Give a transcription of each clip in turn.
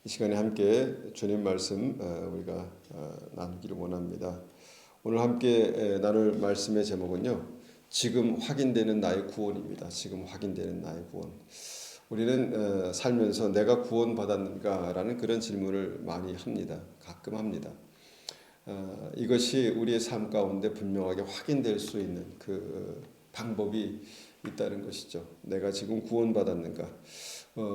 이 시간에 함께 주님 말씀 우리가 나누기를 원합니다. 오늘 함께 나눌 말씀의 제목은요, 지금 확인되는 나의 구원입니다. 지금 확인되는 나의 구원. 우리는 살면서 내가 구원받았는가라는 그런 질문을 많이 합니다. 가끔 합니다. 이것이 우리의 삶 가운데 분명하게 확인될 수 있는 그 방법이 있다는 것이죠. 내가 지금 구원받았는가?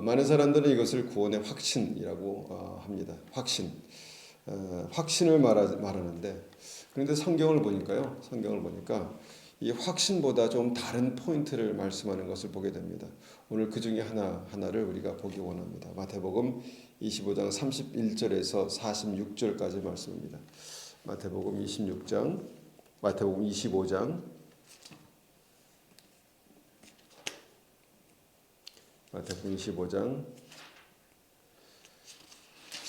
많은 사람들은 이것을 구원의 확신이라고 합니다. 확신을 말하는데, 그런데 성경을 보니까 이 확신보다 좀 다른 포인트를 말씀하는 것을 보게 됩니다. 오늘 그 중에 하나를 우리가 보기 원합니다. 마태복음 25장 31절에서 46절까지 말씀입니다. 마태복음 25장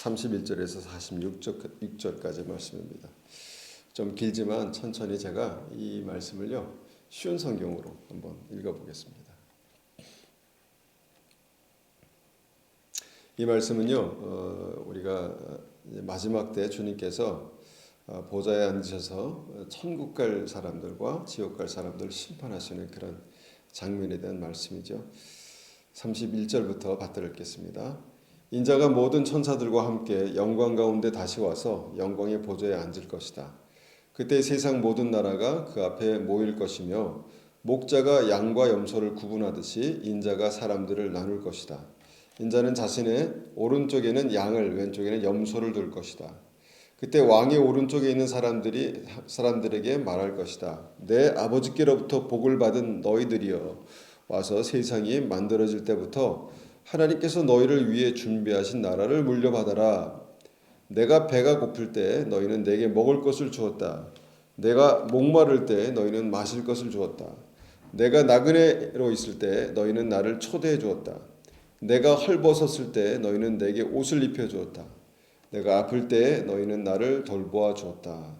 31절에서 46절까지 말씀입니다. 좀 길지만 천천히 제가 이 말씀을요, 쉬운 성경으로 한번 읽어보겠습니다. 이 말씀은요, 우리가 마지막 때 주님께서 보좌에 앉으셔서 천국 갈 사람들과 지옥 갈 사람들을 심판하시는 그런 장면에 대한 말씀이죠. 31절부터 받들어 읽겠습니다. 인자가 모든 천사들과 함께 영광 가운데 다시 와서 영광의 보좌에 앉을 것이다. 그때 세상 모든 나라가 그 앞에 모일 것이며 목자가 양과 염소를 구분하듯이 인자가 사람들을 나눌 것이다. 인자는 자신의 오른쪽에는 양을, 왼쪽에는 염소를 둘 것이다. 그때 왕의 오른쪽에 있는 사람들에게 말할 것이다. 내 아버지께로부터 복을 받은 너희들이여, 와서 세상이 만들어질 때부터 하나님께서 너희를 위해 준비하신 나라를 물려받아라. 내가 배가 고플 때 너희는 내게 먹을 것을 주었다. 내가 목마를 때 너희는 마실 것을 주었다. 내가 나그네로 있을 때 너희는 나를 초대해 주었다. 내가 헐벗었을 때 너희는 내게 옷을 입혀 주었다. 내가 아플 때 너희는 나를 돌보아 주었다.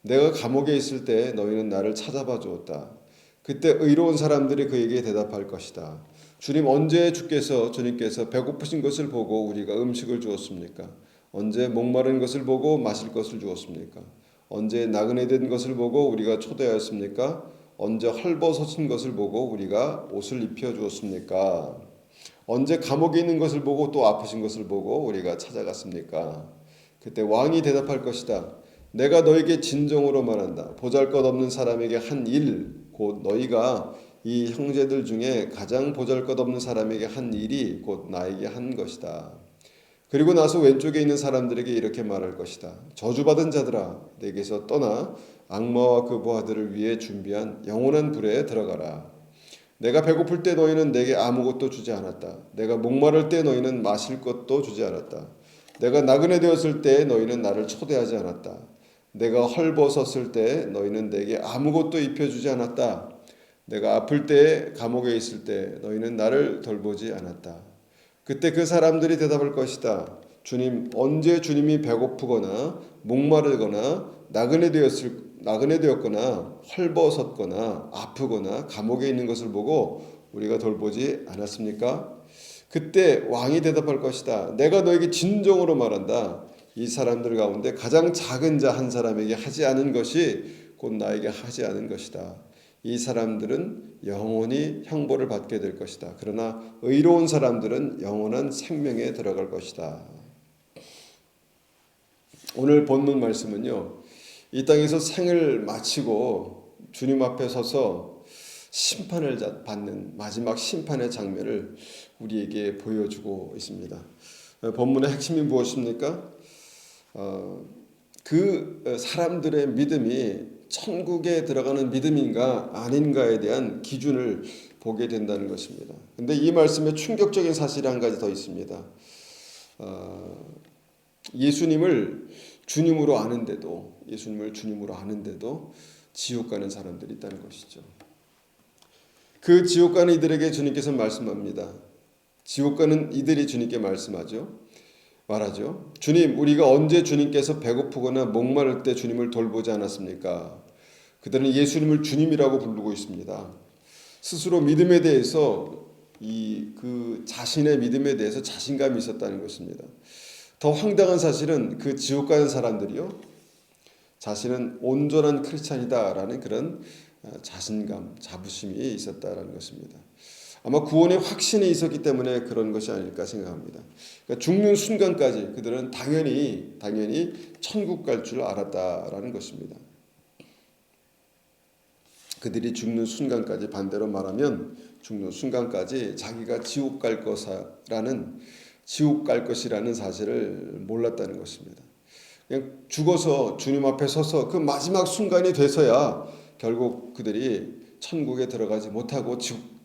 내가 감옥에 있을 때 너희는 나를 찾아봐 주었다. 그때 의로운 사람들이 그에게 대답할 것이다. 주님, 언제 주님께서 배고프신 것을 보고 우리가 음식을 주었습니까? 언제 목마른 것을 보고 마실 것을 주었습니까? 언제 나그네 된 것을 보고 우리가 초대하였습니까? 언제 헐벗어진 것을 보고 우리가 옷을 입혀 주었습니까? 언제 감옥에 있는 것을 보고 또 아프신 것을 보고 우리가 찾아갔습니까? 그때 왕이 대답할 것이다. 내가 너에게 진정으로 말한다. 보잘것없는 사람에게 한 일, 곧 너희가 이 형제들 중에 가장 보잘것없는 사람에게 한 일이 곧 나에게 한 것이다. 그리고 나서 왼쪽에 있는 사람들에게 이렇게 말할 것이다. 저주받은 자들아, 내게서 떠나 악마와 그 부하들을 위해 준비한 영원한 불에 들어가라. 내가 배고플 때 너희는 내게 아무것도 주지 않았다. 내가 목마를 때 너희는 마실 것도 주지 않았다. 내가 나그네 되었을 때 너희는 나를 초대하지 않았다. 내가 헐벗었을 때 너희는 내게 아무것도 입혀주지 않았다. 내가 아플 때 감옥에 있을 때 너희는 나를 돌보지 않았다. 그때 그 사람들이 대답할 것이다. 주님, 언제 주님이 배고프거나 목마르거나 나그네 되었거나 헐벗었거나 아프거나 감옥에 있는 것을 보고 우리가 돌보지 않았습니까? 그때 왕이 대답할 것이다. 내가 너에게 진정으로 말한다. 이 사람들 가운데 가장 작은 자 한 사람에게 하지 않은 것이 곧 나에게 하지 않은 것이다. 이 사람들은 영원히 형벌을 받게 될 것이다. 그러나 의로운 사람들은 영원한 생명에 들어갈 것이다. 오늘 본문 말씀은요, 이 땅에서 생을 마치고 주님 앞에 서서 심판을 받는 마지막 심판의 장면을 우리에게 보여주고 있습니다. 본문의 핵심이 무엇입니까? 그 사람들의 믿음이 천국에 들어가는 믿음인가 아닌가에 대한 기준을 보게 된다는 것입니다. 근데 이 말씀에 충격적인 사실이 한 가지 더 있습니다. 예수님을 주님으로 아는데도 지옥 가는 사람들이 있다는 것이죠. 그 지옥 가는 이들에게 주님께서 말씀합니다. 지옥 가는 이들이 주님께 말하죠. 주님, 우리가 언제 주님께서 배고프거나 목마를 때 주님을 돌보지 않았습니까? 그들은 예수님을 주님이라고 부르고 있습니다. 스스로 믿음에 대해서 자신의 믿음에 대해서 자신감이 있었다는 것입니다. 더 황당한 사실은 그 지옥 가는 사람들이요, 자신은 온전한 크리스찬이다라는 그런 자신감, 자부심이 있었다라는 것입니다. 아마 구원의 확신이 있었기 때문에 그런 것이 아닐까 생각합니다. 그러니까 죽는 순간까지 그들은 당연히 천국 갈 줄 알았다라는 것입니다. 그들이 죽는 순간까지, 반대로 말하면 죽는 순간까지 자기가 지옥 갈 것이라는 사실을 몰랐다는 것입니다. 그냥 죽어서 주님 앞에 서서 그 마지막 순간이 돼서야 결국 그들이 천국에 들어가지 못하고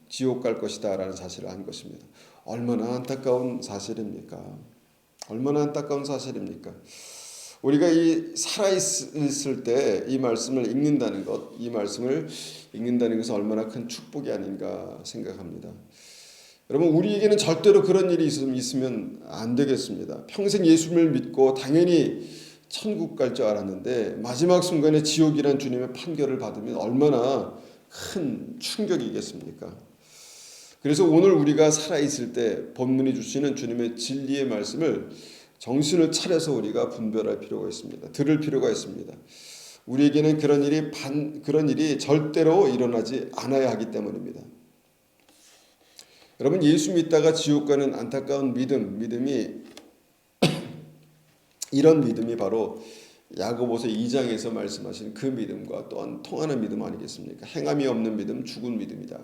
지옥 갈 것이다라는 사실을 안 것입니다. 얼마나 안타까운 사실입니까? 얼마나 안타까운 사실입니까? 우리가 이 살아있을 때 이 말씀을 읽는다는 것, 이 말씀을 읽는다는 것은 얼마나 큰 축복이 아닌가 생각합니다. 여러분, 우리에게는 절대로 그런 일이 있으면 안 되겠습니다. 평생 예수님을 믿고 당연히 천국 갈 줄 알았는데 마지막 순간에 지옥이란 주님의 판결을 받으면 얼마나 큰 충격이겠습니까? 그래서 오늘 우리가 살아있을 때 본문이 주시는 주님의 진리의 말씀을 정신을 차려서 우리가 분별할 필요가 있습니다. 들을 필요가 있습니다. 우리에게는 그런 일이 절대로 일어나지 않아야 하기 때문입니다. 여러분, 예수 믿다가 지옥 가는 안타까운 믿음이 이런 믿음이 바로 야고보서 2장에서 말씀하신 그 믿음과 또한 통하는 믿음 아니겠습니까? 행함이 없는 믿음, 죽은 믿음이다.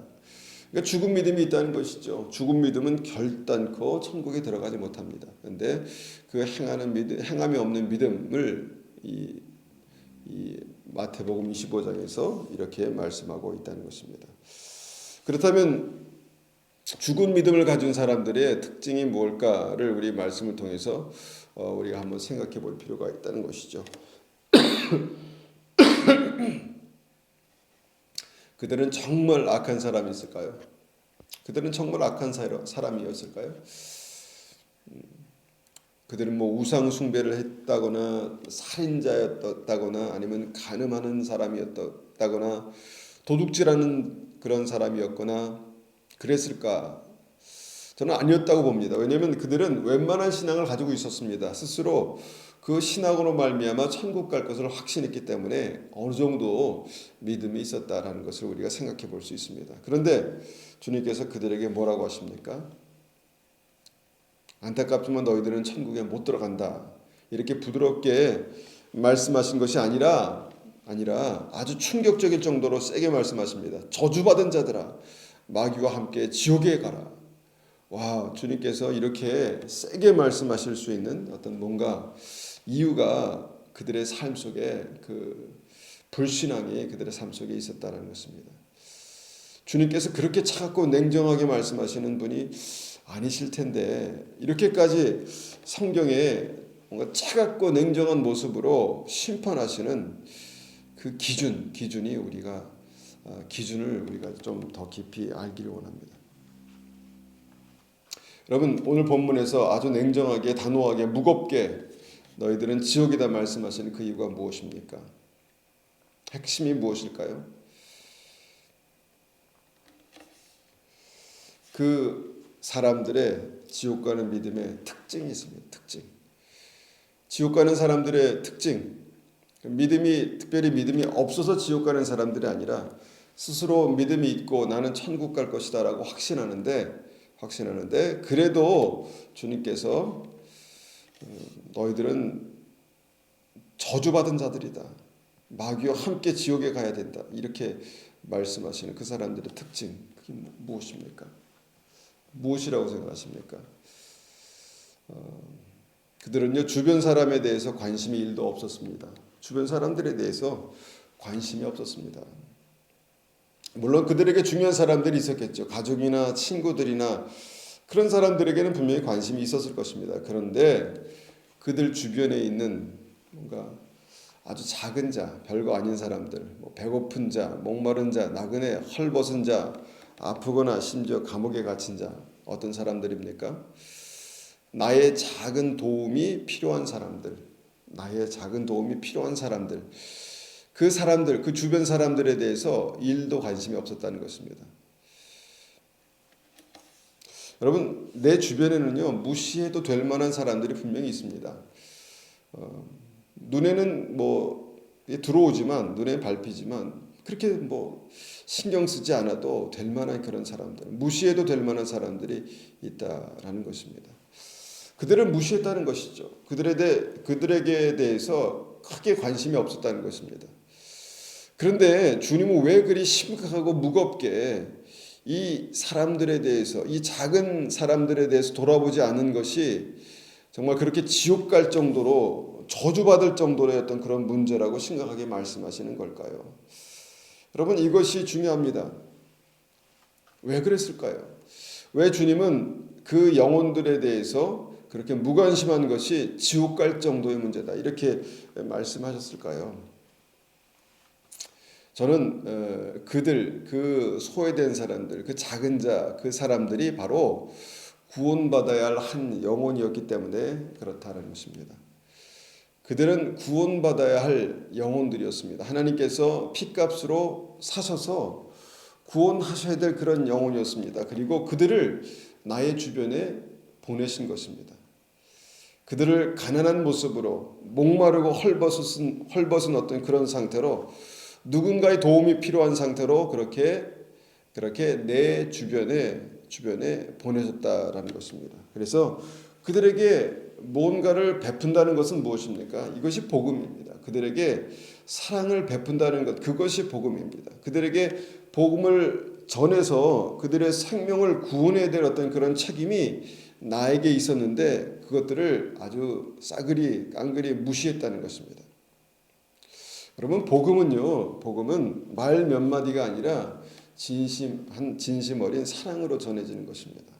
그러니까 죽은 믿음이 있다는 것이죠. 죽은 믿음은 결단코 천국에 들어가지 못합니다. 그런데 그 행함이 없는 믿음을 이 마태복음 25장에서 이렇게 말씀하고 있다는 것입니다. 그렇다면 죽은 믿음을 가진 사람들의 특징이 무엇일까를 우리 말씀을 통해서 우리가 한번 생각해 볼 필요가 있다는 것이죠. 그들은 정말 악한 사람이었을까요? 그들은 정말 악한 사람이었을까요? 그들은 우상 숭배를 했다거나 살인자였다거나 아니면 간음하는 사람이었다거나 도둑질하는 그런 사람이었거나 그랬을까? 저는 아니었다고 봅니다. 왜냐하면 그들은 웬만한 신앙을 가지고 있었습니다. 스스로 그 신앙으로 말미암아 천국 갈 것을 확신했기 때문에 어느 정도 믿음이 있었다라는 것을 우리가 생각해 볼 수 있습니다. 그런데 주님께서 그들에게 뭐라고 하십니까? 안타깝지만 너희들은 천국에 못 들어간다. 이렇게 부드럽게 말씀하신 것이 아니라 아주 충격적일 정도로 세게 말씀하십니다. 저주받은 자들아, 마귀와 함께 지옥에 가라. 와, 주님께서 이렇게 세게 말씀하실 수 있는 어떤 뭔가 이유가 그들의 삶 속에 그 불신앙이 그들의 삶 속에 있었다는 것입니다. 주님께서 그렇게 차갑고 냉정하게 말씀하시는 분이 아니실 텐데 이렇게까지 성경에 뭔가 차갑고 냉정한 모습으로 심판하시는 그 기준을 우리가 좀 더 깊이 알기를 원합니다. 여러분, 오늘 본문에서 아주 냉정하게 단호하게 무겁게 너희들은 지옥이다 말씀하시는 그 이유가 무엇입니까? 핵심이 무엇일까요? 그 사람들의 지옥 가는 믿음의 특징이 있습니다. 특징. 지옥 가는 사람들의 특징. 특별히 믿음이 없어서 지옥 가는 사람들이 아니라 스스로 믿음이 있고 나는 천국 갈 것이다라고 확신하는데 그래도 주님께서 너희들은 저주받은 자들이다. 마귀와 함께 지옥에 가야 된다. 이렇게 말씀하시는 그 사람들의 특징, 그게 무엇입니까? 무엇이라고 생각하십니까? 그들은요, 주변 사람에 대해서 관심이 1도 없었습니다. 주변 사람들에 대해서 관심이 없었습니다. 물론 그들에게 중요한 사람들이 있었겠죠. 가족이나 친구들이나 그런 사람들에게는 분명히 관심이 있었을 것입니다. 그런데 그들 주변에 있는 뭔가 아주 작은 자, 별거 아닌 사람들, 배고픈 자, 목마른 자, 나그네, 헐벗은 자, 아프거나 심지어 감옥에 갇힌 자, 어떤 사람들입니까? 나의 작은 도움이 필요한 사람들, 그 주변 사람들에 대해서 1도 관심이 없었다는 것입니다. 여러분, 내 주변에는요, 무시해도 될 만한 사람들이 분명히 있습니다. 눈에는 뭐 들어오지만, 눈에 밟히지만 그렇게 뭐 신경 쓰지 않아도 될 만한 그런 사람들, 무시해도 될 만한 사람들이 있다라는 것입니다. 그들을 무시했다는 것이죠. 그들에게 대해서 크게 관심이 없었다는 것입니다. 그런데 주님은 왜 그리 심각하고 무겁게 이 사람들에 대해서, 이 작은 사람들에 대해서 돌아보지 않은 것이 정말 그렇게 지옥 갈 정도로, 저주받을 정도의 어떤 그런 문제라고 심각하게 말씀하시는 걸까요? 여러분, 이것이 중요합니다. 왜 그랬을까요? 왜 주님은 그 영혼들에 대해서 그렇게 무관심한 것이 지옥 갈 정도의 문제다, 이렇게 말씀하셨을까요? 저는 그 소외된 사람들, 그 작은 자, 그 사람들이 바로 구원받아야 할 한 영혼이었기 때문에 그렇다는 것입니다. 그들은 구원받아야 할 영혼들이었습니다. 하나님께서 피값으로 사셔서 구원하셔야 될 그런 영혼이었습니다. 그리고 그들을 나의 주변에 보내신 것입니다. 그들을 가난한 모습으로, 목마르고 헐벗은 어떤 그런 상태로, 누군가의 도움이 필요한 상태로 그렇게 내 주변에 보내셨다라는 것입니다. 그래서 그들에게 뭔가를 베푼다는 것은 무엇입니까? 이것이 복음입니다. 그들에게 사랑을 베푼다는 것, 그것이 복음입니다. 그들에게 복음을 전해서 그들의 생명을 구원해야 될 어떤 그런 책임이 나에게 있었는데 그것들을 아주 싸그리 깡그리 무시했다는 것입니다. 여러분, 복음은 말 몇 마디가 아니라 진심 어린 사랑으로 전해지는 것입니다.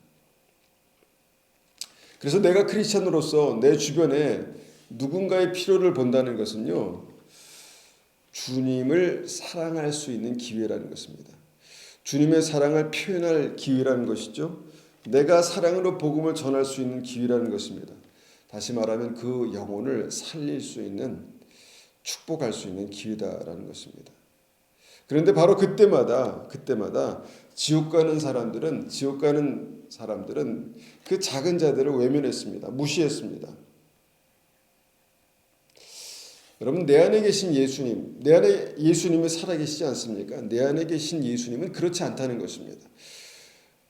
그래서 내가 크리스천으로서 내 주변에 누군가의 필요를 본다는 것은요, 주님을 사랑할 수 있는 기회라는 것입니다. 주님의 사랑을 표현할 기회라는 것이죠. 내가 사랑으로 복음을 전할 수 있는 기회라는 것입니다. 다시 말하면 그 영혼을 살릴 수 있는, 축복할 수 있는 기회다라는 것입니다. 그런데 바로 그때마다 지옥 가는 사람들은 그 작은 자들을 외면했습니다. 무시했습니다. 여러분, 내 안에 계신 예수님, 내 안에 예수님이 살아계시지 않습니까? 내 안에 계신 예수님은 그렇지 않다는 것입니다.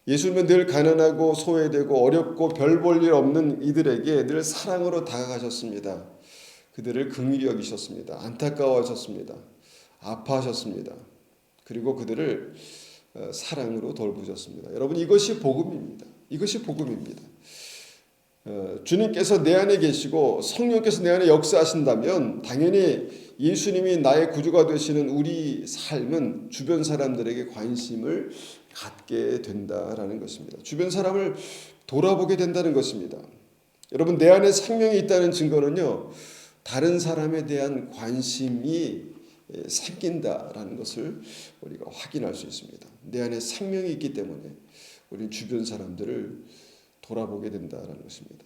예수님은 늘 가난하고 소외되고 어렵고 별 볼 일 없는 이들에게 늘 사랑으로 다가가셨습니다. 그들을 긍휼히 여기셨습니다. 안타까워하셨습니다. 아파하셨습니다. 그리고 그들을 사랑으로 돌보셨습니다. 여러분, 이것이 복음입니다. 이것이 복음입니다. 주님께서 내 안에 계시고 성령께서 내 안에 역사하신다면 당연히 예수님이 나의 구주가 되시는 우리 삶은 주변 사람들에게 관심을 갖게 된다라는 것입니다. 주변 사람을 돌아보게 된다는 것입니다. 여러분, 내 안에 생명이 있다는 증거는요, 다른 사람에 대한 관심이 생긴다라는 것을 우리가 확인할 수 있습니다. 내 안에 생명이 있기 때문에 우리는 주변 사람들을 돌아보게 된다라는 것입니다.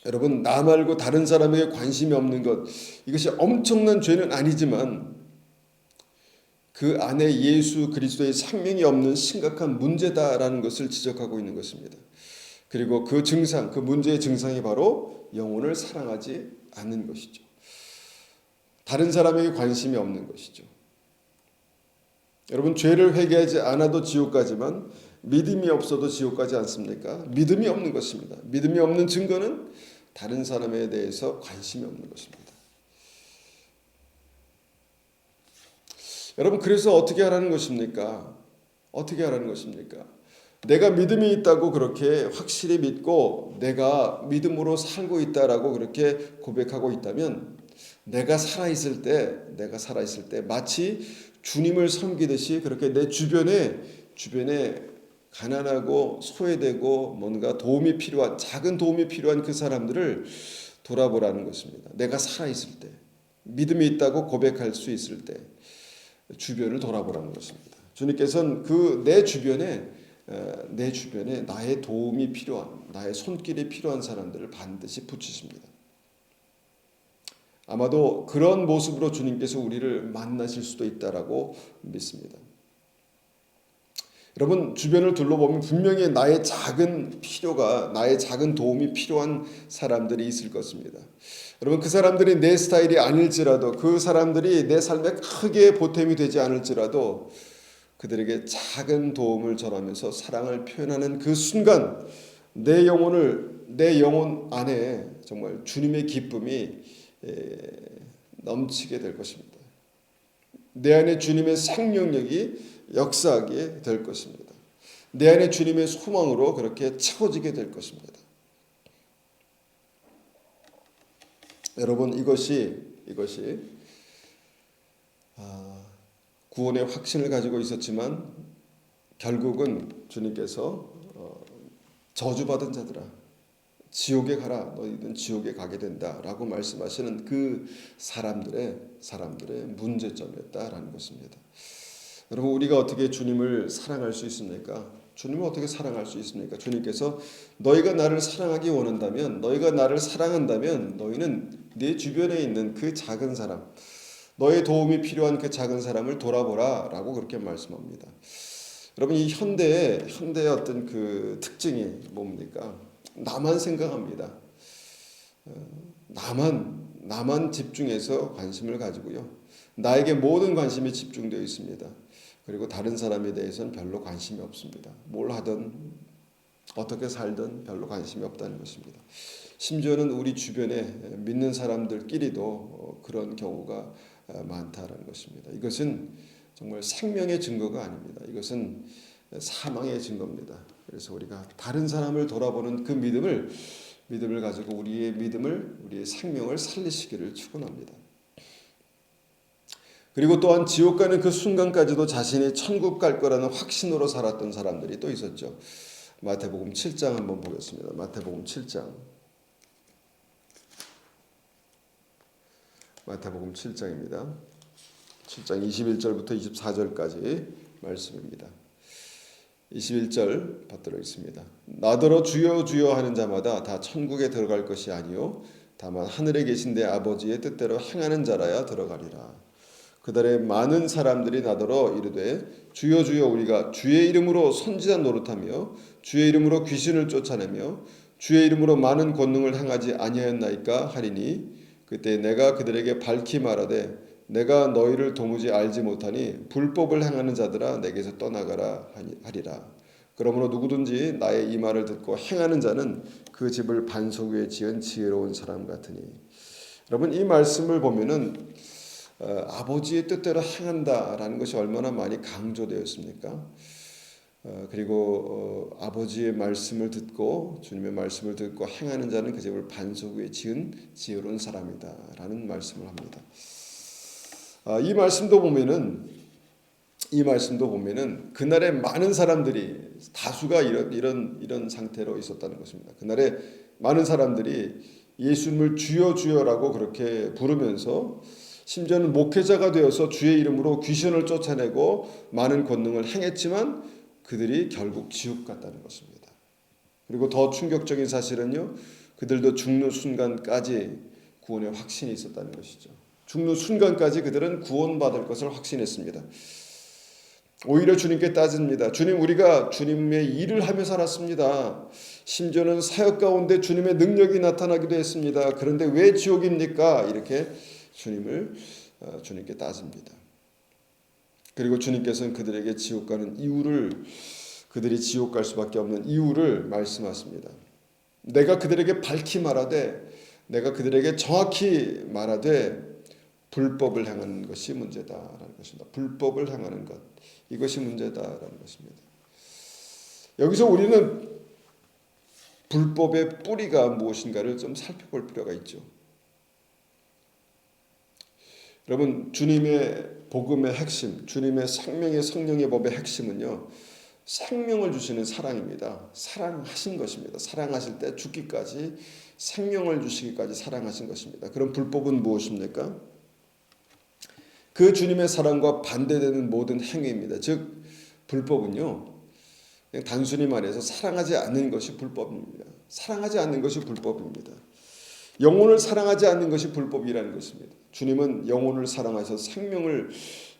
여러분, 나 말고 다른 사람에게 관심이 없는 것, 이것이 엄청난 죄는 아니지만 그 안에 예수 그리스도의 생명이 없는 심각한 문제다라는 것을 지적하고 있는 것입니다. 그리고 그 증상, 그 문제의 증상이 바로 영혼을 사랑하지 않는 것이죠. 다른 사람에게 관심이 없는 것이죠. 여러분, 죄를 회개하지 않아도 지옥 가지만 믿음이 없어도 지옥 가지 않습니까? 믿음이 없는 것입니다. 믿음이 없는 증거는 다른 사람에 대해서 관심이 없는 것입니다. 여러분, 그래서 어떻게 하라는 것입니까? 어떻게 하라는 것입니까? 내가 믿음이 있다고 그렇게 확실히 믿고 내가 믿음으로 살고 있다라고 그렇게 고백하고 있다면 내가 살아있을 때 마치 주님을 섬기듯이 그렇게 내 주변에 가난하고 소외되고 뭔가 작은 도움이 필요한 그 사람들을 돌아보라는 것입니다. 내가 살아있을 때, 믿음이 있다고 고백할 수 있을 때 주변을 돌아보라는 것입니다. 주님께서는 내 주변에 나의 도움이 필요한, 나의 손길이 필요한 사람들을 반드시 붙이십니다. 아마도 그런 모습으로 주님께서 우리를 만나실 수도 있다라고 믿습니다. 여러분 주변을 둘러보면 분명히 나의 작은 필요가 나의 작은 도움이 필요한 사람들이 있을 것입니다. 여러분 그 사람들이 내 스타일이 아닐지라도 그 사람들이 내 삶에 크게 보탬이 되지 않을지라도 그들에게 작은 도움을 전하면서 사랑을 표현하는 그 순간 내 영혼 안에 정말 주님의 기쁨이 넘치게 될 것입니다. 내 안에 주님의 생명력이 역사하게 될 것입니다. 내 안에 주님의 소망으로 그렇게 채워지게 될 것입니다. 여러분 이것이 구원의 확신을 가지고 있었지만 결국은 주님께서 저주받은 자들아 지옥에 가라 너희는 지옥에 가게 된다라고 말씀하시는 그 사람들의 문제점이었다라는 것입니다. 여러분 우리가 어떻게 주님을 사랑할 수 있습니까? 주님을 어떻게 사랑할 수 있습니까? 주님께서 너희가 나를 사랑하기 원한다면 너희가 나를 사랑한다면 너희는 네 주변에 있는 그 작은 사람 너의 도움이 필요한 그 작은 사람을 돌아보라 라고 그렇게 말씀합니다. 여러분 이 현대의 어떤 그 특징이 뭡니까? 나만 생각합니다. 나만 집중해서 관심을 가지고요. 나에게 모든 관심이 집중되어 있습니다. 그리고 다른 사람에 대해서는 별로 관심이 없습니다. 뭘 하든 어떻게 살든 별로 관심이 없다는 것입니다. 심지어는 우리 주변에 믿는 사람들끼리도 그런 경우가 많다라는 것입니다. 이것은 정말 생명의 증거가 아닙니다. 이것은 사망의 증거입니다. 그래서 우리가 다른 사람을 돌아보는 그 믿음을 가지고 우리의 생명을 살리시기를 축원합니다. 그리고 또한 지옥 가는 그 순간까지도 자신이 천국 갈 거라는 확신으로 살았던 사람들이 또 있었죠. 마태복음 7장 한번 보겠습니다. 마태복음 7장 7장입니다. 7장 21절부터 24절까지 말씀입니다. 21절 받들어 있습니다. 나더러 주여 주여 하는 자마다 다 천국에 들어갈 것이 아니요 다만 하늘에 계신 내 아버지의 뜻대로 행하는 자라야 들어가리라. 그달에 많은 사람들이 나더러 이르되 주여 주여 우리가 주의 이름으로 선지자 노릇하며 주의 이름으로 귀신을 쫓아내며 주의 이름으로 많은 권능을 행하지 아니하였나이까 하리니 그때 내가 그들에게 밝히 말하되 내가 너희를 도무지 알지 못하니 불법을 행하는 자들아 내게서 떠나가라 하리라. 그러므로 누구든지 나의 이 말을 듣고 행하는 자는 그 집을 반석 위에 지은 지혜로운 사람 같으니. 여러분 이 말씀을 보면은 아버지의 뜻대로 행한다라는 것이 얼마나 많이 강조되었습니까? 그리고 아버지의 말씀을 듣고 주님의 말씀을 듣고 행하는 자는 그 집을 반석 위에 지은 지혜로운 사람이다라는 말씀을 합니다. 이 말씀도 보면은 그날에 많은 사람들이 다수가 이런 상태로 있었다는 것입니다. 그날에 많은 사람들이 예수님을 주여 주여라고 그렇게 부르면서 심지어는 목회자가 되어서 주의 이름으로 귀신을 쫓아내고 많은 권능을 행했지만 그들이 결국 지옥 갔다는 것입니다. 그리고 더 충격적인 사실은요. 그들도 죽는 순간까지 구원의 확신이 있었다는 것이죠. 죽는 순간까지 그들은 구원받을 것을 확신했습니다. 오히려 주님께 따집니다. 주님 우리가 주님의 일을 하며 살았습니다. 심지어는 사역 가운데 주님의 능력이 나타나기도 했습니다. 그런데 왜 지옥입니까? 이렇게 주님께 따집니다. 그리고 주님께서는 그들에게 지옥 가는 이유를 그들이 지옥 갈 수밖에 없는 이유를 말씀하십니다. 내가 그들에게 밝히 말하되 내가 그들에게 정확히 말하되 불법을 행하는 것이 문제다라는 것입니다. 불법을 행하는 것 이것이 문제다라는 것입니다. 여기서 우리는 불법의 뿌리가 무엇인가를 좀 살펴볼 필요가 있죠. 여러분 주님의 복음의 핵심, 주님의 생명의 성령의 법의 핵심은요. 생명을 주시는 사랑입니다. 사랑하신 것입니다. 사랑하실 때 죽기까지 생명을 주시기까지 사랑하신 것입니다. 그럼 불법은 무엇입니까? 그 주님의 사랑과 반대되는 모든 행위입니다. 즉 불법은요. 그냥 단순히 말해서 사랑하지 않는 것이 불법입니다. 사랑하지 않는 것이 불법입니다. 영혼을 사랑하지 않는 것이 불법이라는 것입니다. 주님은 영혼을 사랑하셔서 생명을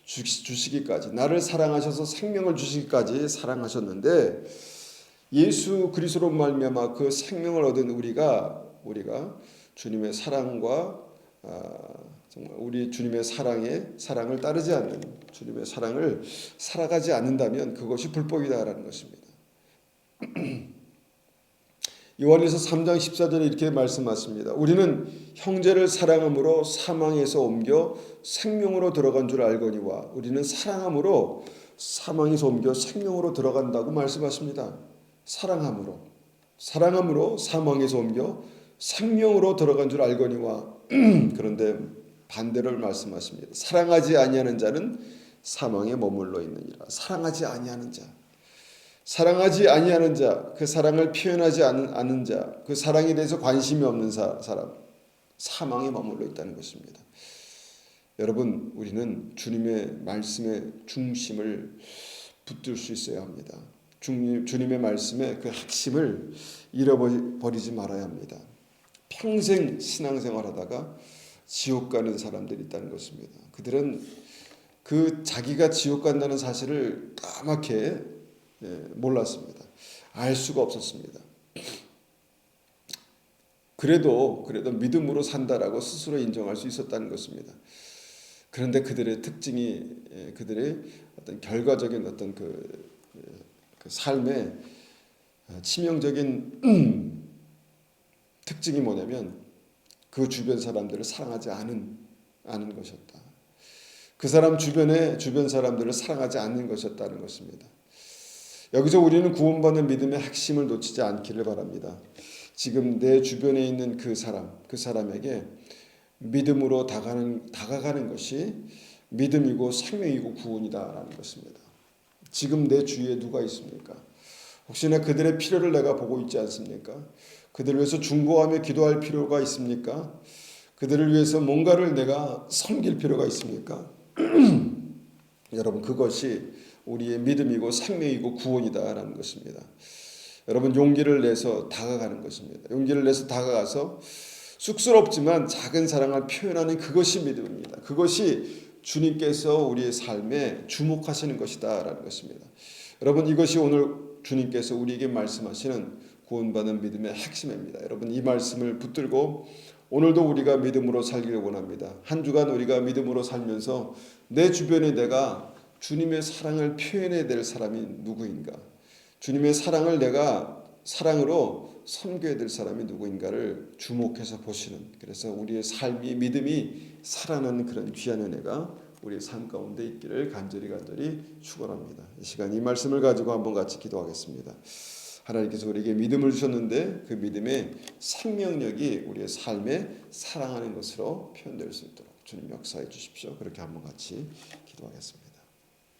주시기까지, 나를 사랑하셔서 생명을 주시기까지 사랑하셨는데, 예수 그리스도로 말미암아 그 생명을 얻은 우리가 주님의 사랑과 정말 우리 주님의 사랑을 따르지 않는, 주님의 사랑을 살아가지 않는다면 그것이 불법이다라는 것입니다. 요한일서 3장 14절에 이렇게 말씀하십니다. 우리는 형제를 사랑함으로 사망에서 옮겨 생명으로 들어간 줄 알거니와, 우리는 사랑함으로 사망에서 옮겨 생명으로 들어간다고 말씀하십니다. 사랑함으로 사망에서 옮겨 생명으로 들어간 줄 알거니와. 그런데 반대를 말씀하십니다. 사랑하지 아니하는 자는 사망에 머물러 있느니라. 사랑하지 아니하는 자, 그 사랑을 표현하지 않는 자, 그 사랑에 대해서 관심이 없는 사람, 사망에 머물러 있다는 것입니다. 여러분, 우리는 주님의 말씀의 중심을 붙들 수 있어야 합니다. 주님의 말씀의 그 핵심을 잃어버리지 말아야 합니다. 평생 신앙생활하다가 지옥 가는 사람들이 있다는 것입니다. 그들은 그 자기가 지옥 간다는 사실을 까맣게 몰랐습니다. 알 수가 없었습니다. 그래도 믿음으로 산다라고 스스로 인정할 수 있었다는 것입니다. 그런데 그들의 특징이, 그들의 어떤 결과적인 어떤 그 삶의 치명적인 특징이 뭐냐면 그 주변 사람들을 사랑하지 않은 것이었다. 그 사람 주변 사람들을 사랑하지 않는 것이었다는 것입니다. 여기서 우리는 구원받는 믿음의 핵심을 놓치지 않기를 바랍니다. 지금 내 주변에 있는 그 사람에게 믿음으로 다가가는 것이 믿음이고 생명이고 구원이다라는 것입니다. 지금 내 주위에 누가 있습니까? 혹시나 그들의 필요를 내가 보고 있지 않습니까? 그들을 위해서 중보하며 기도할 필요가 있습니까? 그들을 위해서 뭔가를 내가 섬길 필요가 있습니까? 여러분, 그것이 우리의 믿음이고 생명이고 구원이다라는 것입니다. 여러분, 용기를 내서 다가가는 것입니다. 용기를 내서 다가가서 쑥스럽지만 작은 사랑을 표현하는 그것이 믿음입니다. 그것이 주님께서 우리의 삶에 주목하시는 것이다라는 것입니다. 여러분, 이것이 오늘 주님께서 우리에게 말씀하시는 구원받는 믿음의 핵심입니다. 여러분, 이 말씀을 붙들고 오늘도 우리가 믿음으로 살기를 원합니다. 한 주간 우리가 믿음으로 살면서 내 주변에 내가 주님의 사랑을 표현해야 될 사람이 누구인가? 주님의 사랑을 내가 사랑으로 섬겨야 될 사람이 누구인가를 주목해서 보시는, 그래서 우리의 삶이 믿음이 살아나는 그런 귀한 은혜가 우리의 삶 가운데 있기를 간절히 축원합니다. 이 시간 이 말씀을 가지고 한번 같이 기도하겠습니다. 하나님께서 우리에게 믿음을 주셨는데 그 믿음의 생명력이 우리의 삶에 사랑하는 것으로 표현될 수 있도록 주님 역사해 주십시오. 그렇게 한번 같이 기도하겠습니다.